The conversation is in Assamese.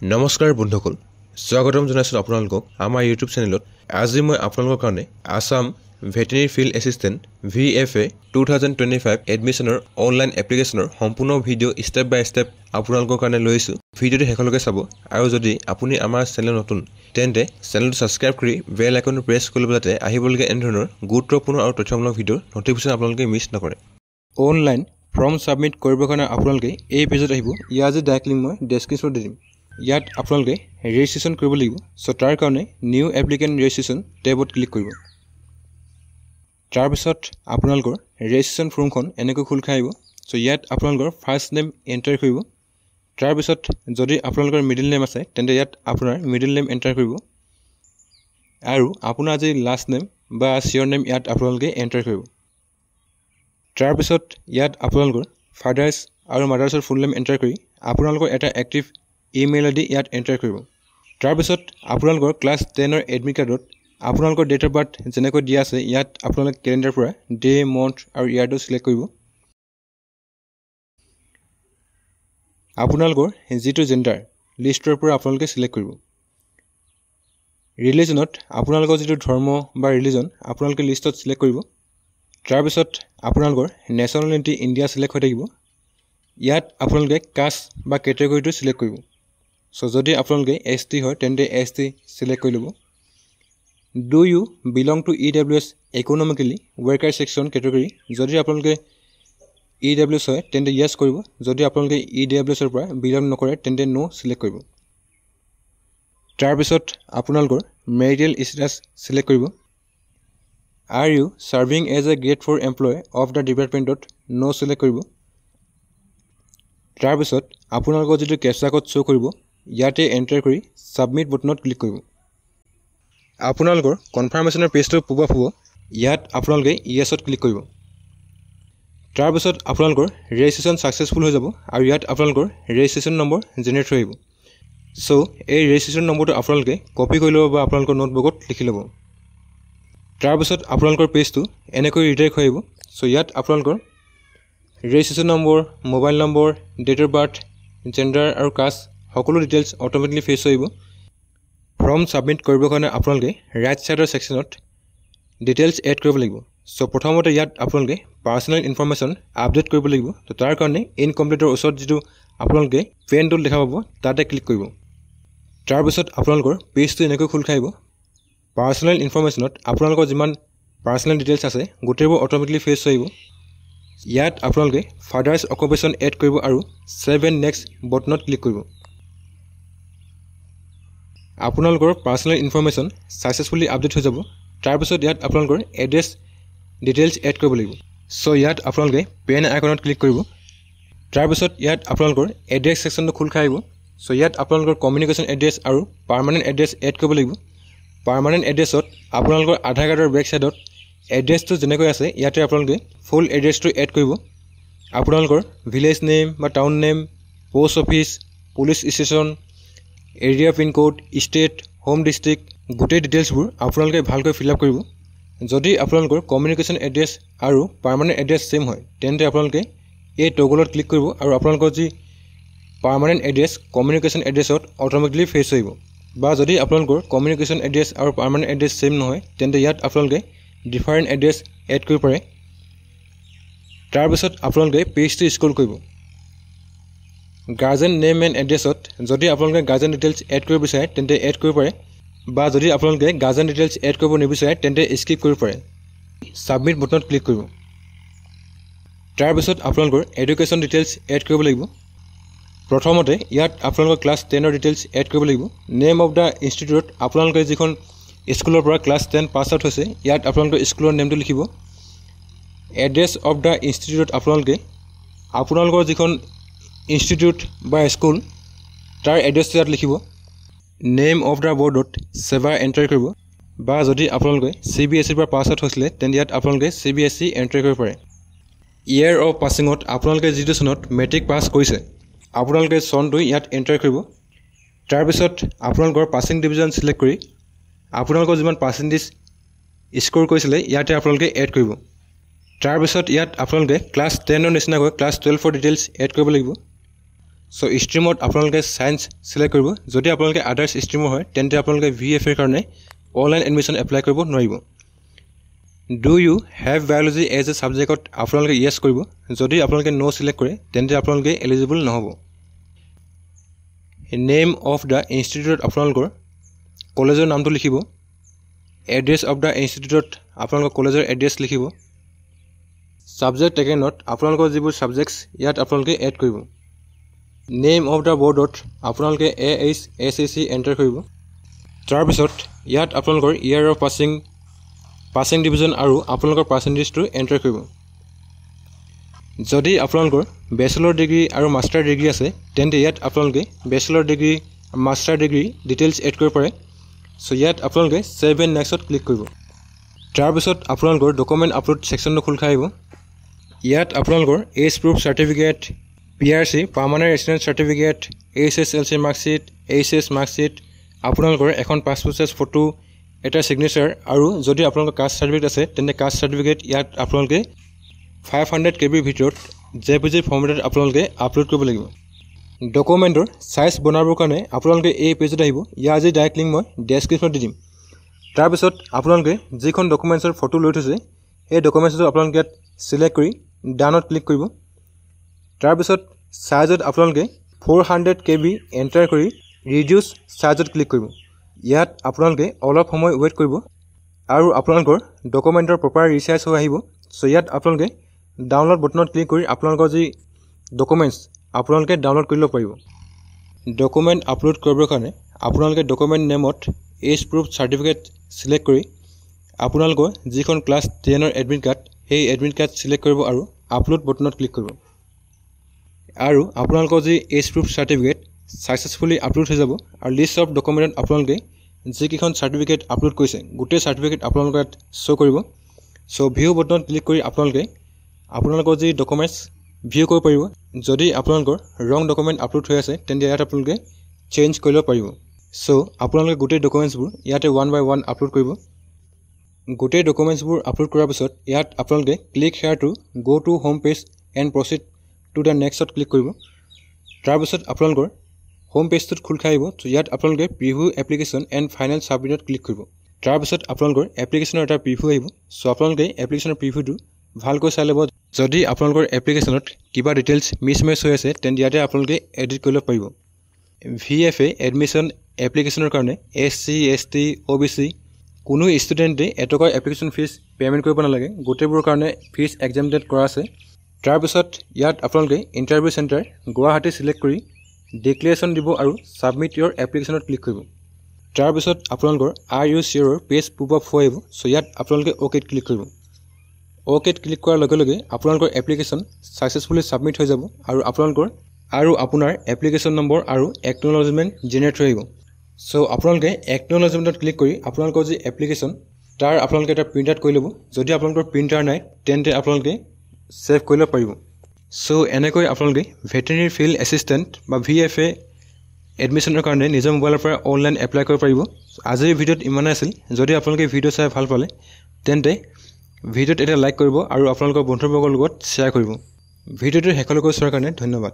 নমস্কাৰ বন্ধুসকল স্বাগতম জনাইছো আপোনালোকক আমাৰ ইউটিউব চেনেলত আজি মই আপোনালোকৰ কাৰণে Assam veterinary field assistant VFA 2025 এডমিশনৰ অনলাইন এপ্লিকেশনৰ সম্পূৰ্ণ ভিডিও স্টেপ বাই স্টেপ আপোনালোকৰ কাৰণে লৈছো ভিডিওটো হেকলৈকে চাব আৰু যদি আপুনি আমাৰ চেনেল নতুন তেন্তে চেনেলটো সাবস্ক্ৰাইব কৰি বেল আইকনটো প্ৰেছ কৰিব যাতে আহিবলগীয়া এনে গুৰুত্বপূৰ্ণ আৰু তথ্যমূলক ভিডিওৰ নটিফিকেশ্যন আপোনালোকে মিছ নকৰে অনলাইন ফৰ্ম সাবমিট কৰিবৰ কাৰণে আপোনালোকে এই পেজত আহিব ইয়াৰ যে ডাইৰেক্ট লিংক মই ডেসক্ৰিপচনত দিম ইয়াত আপোনালোকে ৰেজিষ্ট্ৰেচন কৰিব লাগিব সো তাৰ কাৰণে নিউ এপ্লিকেন্ট ৰেজিষ্ট্ৰেচন টেবত ক্লিক কৰিব তাৰ পিছত আপোনালোকৰ ৰেজিষ্ট্ৰেচন ফৰ্মখন এনেকৈ খুল খাই আহিব সো ইয়াত আপোনালোকৰ ফাৰ্ষ্ট নেম এন্টাৰ কৰিব তাৰ পিছত যদি আপোনালোকৰ মিডল নেম আছে তেন্তে ইয়াত আপোনাৰ মিডল নেম এন্টাৰ কৰিব আৰু আপোনাৰ যে লাষ্ট নেম বা সিয়ৰ নেম ইয়াত আপোনালোকে এন্টাৰ কৰিব তাৰ পিছত ইয়াত আপোনালোকৰ ফাদাৰ্স আৰু মাদাৰ্সৰ ফুল নেম এন্টাৰ কৰি আপোনালোকৰ এটা এক্টিভ ইমেইল আইডি ইয়াত এন্টাৰ কৰিব তাৰ পিছত আপোনালোকৰ ক্লাছ 10 ৰ এডমিট কাৰ্ডত আপোনালোকৰ ডেট অফ বাৰ্থ যেনেকৈ দিয়া আছে ইয়াত আপোনালোক ক্যালেন্ডাৰ পৰা ডে মন্থ আৰু ইয়াৰটো সিলেক্ট কৰিব আপোনালোকৰ যেটো জেন্ডাৰ লিষ্টৰ পৰা আপোনালোকে সিলেক্ট কৰিব ৰিলিজনত আপোনালোকৰ যেটো ধৰ্ম বা ৰিলিজন আপোনালোকে লিষ্টত সিলেক্ট কৰিব তাৰ পিছত আপোনালোকৰ নেশ্যনেলিটি ইণ্ডিয়া সিলেক্ট হৈ থাকিব ইয়াত আপোনালোকে কাষ্ট বা ক্যাটাগৰীটো সিলেক্ট কৰিব সো যদি আপোনালোকে ST হয় তেন্তে ST সিলেক্ট কৰি লব do you belong to EWS economically weaker section category যদি আপোনালোকে EWS হয় তেন্তে ইয়েস কৰিব যদি আপোনালোকে EWS ৰ পৰা বিলং নকৰে তেন্তে নো সিলেক্ট কৰিব তাৰ পিছত আপোনালোকৰ মেৰিটেল স্ট্যাটাস সিলেক্ট কৰিব Are you serving as a grade 4 employee of the department? No select কৰিব তাৰ পিছত আপোনালোকৰ যেটো ক্যাপচা কোড শো কৰিব ইয়াতে এন্টাৰ কৰি সাবমিট বাটনত ক্লিক কৰিব আপোনালোকৰ কনফাৰ্মেশনৰ পেজটো পপআপ হ'ব ইয়াত আপোনালোকে ইয়েছত ক্লিক কৰিব তাৰ পিছত আপোনালোকৰ ৰেজিষ্ট্ৰেচন সাকসেসফুল হৈ যাব আৰু ইয়াত আপোনালোকৰ ৰেজিষ্ট্ৰেচন নম্বৰ জেনাৰেট হৈ আহিব সো এই ৰেজিষ্ট্ৰেচন নম্বৰটো আপোনালোকে কপি কৰি ল'ব বা আপোনালোকৰ নোটবুকত লিখি ল'ব তাৰ পিছত আপোনালোকৰ পেজটো এনেকৈ ৰিডাইৰেক্ট হৈ আহিব সো ইয়াত আপোনালোকৰ registration number mobile number date of birth gender আৰু কাষ্ট সকলো ডিটেইলছ অটোমেটিকলি ফেচ হৈ আহিব ফৰ্ম সাবমিট কৰিবৰ কাৰণে আপোনালোকে ৰাইট সাইডৰ সেকশনত ডিটেইলছ এড কৰিব লাগিব সো প্ৰথমতে ইয়াত আপোনালোকে পাৰ্সোনাল ইনফৰমেশন আপডেট কৰিব লাগিব তো তাৰ কাৰণে ইনকমপ্লিটৰ ওচৰত যেটো আপোনালোকে পেন টুল দেখা পাব তাতে ক্লিক কৰিব তাৰ পিছত আপোনালোকৰ পেজটো এনেকৈ খুল খাই আহিব পাৰ্সোনাল ইনফৰমেশনত আপোনালোকৰ যিমান পাৰ্সোনাল ডিটেইলছ আছে গোটেইবোৰ অটোমেটিকলি ফেচ হৈ আহিব ইয়াত আপোনালোকে ফাদাৰ্স অকুপেশন এড কৰিব আৰু সেভ এণ্ড নেক্সট বাটনত ক্লিক কৰিব আপোনালোকৰ পাৰ্সোনাল ইনফৰমেশন সাকসেসফুলি আপডেট হৈ যাব তাৰ পিছত ইয়াত আপোনালোকৰ এড্ৰেছ ডিটেইলছ এড কৰিব লাগিব সো ইয়াত আপোনালোকে পেন আইকনত ক্লিক কৰিব তাৰ পিছত ইয়াত আপোনালোকৰ এড্ৰেছ সেকশনটো খুল খাই আহিব সো ইয়াত আপোনালোকৰ কমিউনিকেশ্যন এড্ৰেছ আৰু পাৰ্মানেন্ট এড্ৰেছ এড কৰিব লাগিব পাৰ্মানেন্ট এড্ৰেছত আপোনালোকৰ আধাৰ কাৰ্ডৰ বেক সাইডত এড্ৰেছটো যেনেকৈ আছে ইয়াতে আপোনালোকে ফুল এড্ৰেছটো এড কৰিব আপোনালোকৰ ভিলেজ নেম বা town name post office police station area pin code state home district গোটেই ডিটেইলছবোৰ আপোনালোকে ভালকৈ ফিল আপ কৰিব যদি আপোনালোকৰ কমিউনিকেশ্যন এড্ৰেছ আৰু পাৰ্মানেন্ট এড্ৰেছ সেম হয় তেন্তে আপোনালোকে এই টগলত ক্লিক কৰিব আৰু আপোনালোকৰ যি পাৰ্মানেন্ট এড্ৰেছ কমিউনিকেশ্যন এড্ৰেছত অটোমেটিকলি ফেচ হৈ আহিব বা যদি আপোনালোকৰ কমিউনিকেশ্যন এড্ৰেছ আৰু পাৰ্মানেন্ট এড্ৰেছ সেম নহয় তেন্তে ইয়াত আপোনালোকে ডিফাৰেন্ট এড্ৰেছ এড কৰিব পাৰে তাৰ পিছত আপোনালোকে পেজটো স্ক্ৰল কৰিব গাৰ্জেন নেম এণ্ড এড্ৰেছত যদি আপোনালোকে গাৰ্জেন ডিটেইলছ এড কৰিব বিচাৰে তেন্তে এড কৰিব পাৰে বা যদি আপোনালোকে গাৰ্জেন ডিটেইলছ এড কৰিব নিবিচাৰে তেন্তে স্কিপ কৰিব পাৰে সাবমিট বাটনত ক্লিক কৰিব তাৰ পিছত আপোনালোকৰ এডুকেশ্যন ডিটেইলছ এড কৰিব লাগিব প্ৰথমতে ইয়াত আপোনালোকৰ ক্লাছ 10 ৰ ডিটেইলছ এড কৰিব লাগিব নেম অফ দা ইনষ্টিটিউট আপোনালোকে যিখন স্কুলৰ পৰা ক্লাছ 10 পাছ আউট হৈছে ইয়াত আপোনালোকৰ স্কুলৰ নেমটো লিখিব এড্ৰেছ অফ দা ইনষ্টিটিউট আপোনালোকৰ যিখন ইনষ্টিটিউট বা স্কুল তাৰ এড্ৰেছটো ইয়াত লিখিব নেম অফ দা বৰ্ডত সেৱা এন্টাৰ কৰিব বা যদি আপোনালোকে CBSE পৰা পাছ আউট হৈছিলে তেন্তে ইয়াত আপোনালোকে CBSE এন্টাৰ কৰিব পাৰে ইয়াৰ অফ পাছিঙত আপোনালোকে যিটো চনত মেট্ৰিক পাছ কৰিছে আপোনালোকে চনটো ইয়াত এন্টাৰ কৰিব তাৰ পিছত আপোনালোকৰ পাছিং ডিভিজন সিলেক্ট কৰি আপোনালোকৰ যিমান পাৰ্সেন্টেজ স্কোৰ কৰিছিলে ইয়াতে আপোনালোকে এড কৰিব তাৰ পিছত ইয়াত আপোনালোকে ক্লাছ 10 ৰ নিচিনাকৈ ক্লাছ 12 ৰ ডিটেইলছ এড কৰিব লাগিব সো স্ট্ৰীমত আপোনালোকে সায়েন্স সিলেক্ট কৰিব যদি আপোনালোকে আদাৰ্স স্ট্ৰীমৰ হয় তেন্তে আপোনালোকে VFA এৰ কাৰণে অনলাইন এডমিশন এপ্লাই কৰিব নোৱাৰিব do you have biology as a সাবজেক্টত আপোনালোকে ইয়েস কৰিব যদি আপোনালোকে নো সিলেক্ট কৰে তেন্তে আপোনালোকে এলিজিবল নহব নেম অফ দা ইনষ্টিটিউট আপোনালোকৰ কলেজৰ নামটো লিখিব এড্ৰেছ অফ দা ইনষ্টিটিউট আপোনালোকৰ কলেজৰ এড্ৰেছ লিখিব সাবজেক্ট টেকেনত আপোনালোকৰ যিবোৰ সাবজেক্টস ইয়াত আপোনালোকে এড কৰিব নেম অফ দা বৰ্ডত আপোনালোকে AHSAC এন্টাৰ কৰিব তাৰ পিছত ইয়াত আপোনালোকৰ ইয়াৰ অফ পাছিং ডিভিজন আৰু আপোনালোকৰ পাৰ্চেন্টেজটো এন্টাৰ কৰিব যদি আপোনালোকৰ ব্যাচেলৰ ডিগ্ৰী আৰু মাষ্টাৰ ডিগ্ৰী আছে তেন্তে ইয়াত আপোনালোকে bachelor degree master degree details add কৰিব পাৰে সো ইয়াত আপোনালোকে সেভ এণ্ড নেক্সটত ক্লিক কৰিব তাৰ পিছত আপোনালোকৰ ডকুমেন্ট আপলোড সেকশনটো খোল খাই আহিব ইয়াত আপোনালোকৰ age proof certificate PRC permanent resident certificate SSLC marksheet HS marksheet আপোনালোকৰ এখন পাছপোৰ্ট সাইজ ফটো এটা সিগনেচাৰ আৰু যদি আপোনালোকৰ কাষ্ট সাৰ্টিফিকেট আছে তেন্তে কাষ্ট সাৰ্টিফিকেট ইয়াত আপোনালোকে 500 KB ভিতৰত JPG ফৰ্মেটত আপোনালোকে আপলোড কৰিব লাগিব ডকুমেন্টৰ সাইজ বনাবৰ কাৰণে আপোনালোকে এই পেজত আহিব ইয়াৰ যি ডাইৰেক্ট লিংক মই ডেসক্ৰিপচনত দি দিম তাৰ পিছত আপোনালোকে যিখন ডকুমেন্টৰ ফটো লৈ থৈছে এই ডকুমেন্টটো আপোনালোকে ইয়াত সিলেক্ট কৰি ডানত ক্লিক কৰিব তাৰ পিছত সাইজত আপোনালোকে 400 KB এন্টাৰ কৰি ৰিডিউস সাইজত ক্লিক কৰিব ইয়াত আপোনালোকে অলপ সময় ওয়েট কৰিব আৰু আপোনালোকৰ ডকুমেন্টৰ প্ৰপাৰ ৰিসাইজ হৈ আহিব সো ইয়াত আপোনালোকে ডাউনলোড বটনত ক্লিক কৰি আপোনালোকৰ যি ডকুমেন্টস আপোনালোকে ডাউনলোড কৰিব পাৰিব ডকুমেন্ট আপলোড কৰিবৰ কাৰণে আপোনালোকে ডকুমেন্ট নেমত এজ প্ৰুফ সাৰ্টিফিকেট সিলেক্ট কৰি আপোনালোকৰ যিখন ক্লাছ 10 ৰ এডমিট কাৰ্ড সেই এডমিট কাৰ্ড সিলেক্ট কৰিব আৰু আপলোড বটনত ক্লিক কৰিব আৰু আপোনালোকৰ যি age proof certificate successfully upload হৈ যাব আৰু লিষ্ট অফ ডকুমেন্টত আপোনালোকে যিকিখন সাৰ্টিফিকেট আপলোড কৰিছে গোটেই সাৰ্টিফিকেট আপোনালোকক শো কৰিব সো ভিউ বটনত ক্লিক কৰি আপোনালোকৰ যি ডকুমেন্টস ভিউ কৰিব পাৰিব যদি আপোনালোকৰ ৰং ডকুমেন্ট আপলোড হৈ আছে তেন্তে ইয়াত আপোনালোকে চেঞ্জ কৰিব পাৰিব সো আপোনালোকে গোটেই ডকুমেন্টসবোৰ ইয়াতে 1 by 1 আপলোড কৰিব গোটেই ডকুমেন্টসবোৰ আপলোড কৰাৰ পিছত ইয়াত আপোনালোকে click here to go to home page and proceed to the নেক্সটত ক্লিক কৰিব তাৰ পিছত আপোনালোকৰ হোম পেজটোত খোল খাই আহিব তো ইয়াত আপোনালোকে প্ৰিভিউ এপ্লিকেশন এণ্ড ফাইনেল সাবমিটত ক্লিক কৰিব তাৰ পিছত আপোনালোকৰ এপ্লিকেশনৰ এটা প্ৰিভিউ আহিব সো আপোনালোকে এপ্লিকেশনৰ প্ৰিভিউটো ভালকৈ চাই ল'ব যদি আপোনালোকৰ এপ্লিকেশনত কিবা ডিটেইলছ মিছমেচ হৈ আছে তেন্তে ইয়াতে আপোনালোকে এডিট কৰিব পাৰিব VFA এডমিশন এপ্লিকেশনৰ কাৰণে SC ST OBC কোনো ষ্টুডেণ্টে এটকাৰ এপ্লিকেশন ফিজ পেমেন্ট কৰিব নালাগে গোটেইবোৰৰ কাৰণে ফিজ এক্সামটেড কৰা আছে তাৰ পিছত ইয়াত আপোনালোকে ইন্টাৰভিউ সেন্টাৰ গুৱাহাটী সিলেক্ট কৰি ডিক্লেৰেশ্যন দিব আৰু সাবমিট ইয়োৰ এপ্লিকেশনত ক্লিক কৰিব তাৰ পিছত আপোনালোকৰ are you sure page pop up হৈ আহিব সো ইয়াত আপোনালোকে ওকেত ক্লিক কৰিব ওকেত ক্লিক কৰাৰ লগে লগে আপোনালোকৰ এপ্লিকেশন সাকসেসফুলি সাবমিট হৈ যাব আৰু আপোনাৰ এপ্লিকেশন নম্বৰ আৰু একনলেজমেন্ট জেনেৰেট হৈ আহিব সো আপোনালোকে একনলেজমেন্টত ক্লিক কৰি আপোনালোকৰ যি এপ্লিকেশন তাৰ আপোনালোকে এটা প্ৰিন্ট আউট কৰি ল'ব যদি আপোনালোকৰ প্ৰিন্টাৰ নাই তেন্তে আপোনালোকে সেভ কৰিব পাৰিব সো এনেকৈ আপোনালোকে ভেটেৰিনাৰী ফিল্ড এসিস্টেন্ট বা VFA এডমিশনৰ কাৰণে নিজৰ মোবাইলৰ পৰা অনলাইন এপ্লাই কৰিব পাৰিব আজিৰ ভিডিঅ'ত ইমানে আছিল যদি আপোনালোকে ভিডিঅ' চাই ভাল পালে তেন্তে ভিডিঅ'ত এটা লাইক কৰিব আৰু আপোনালোকৰ বন্ধুবৰ্গৰ লগত শ্বেয়াৰ কৰিব ভিডিঅ'টো শেষলৈকে চোৱাৰ কাৰণে ধন্যবাদ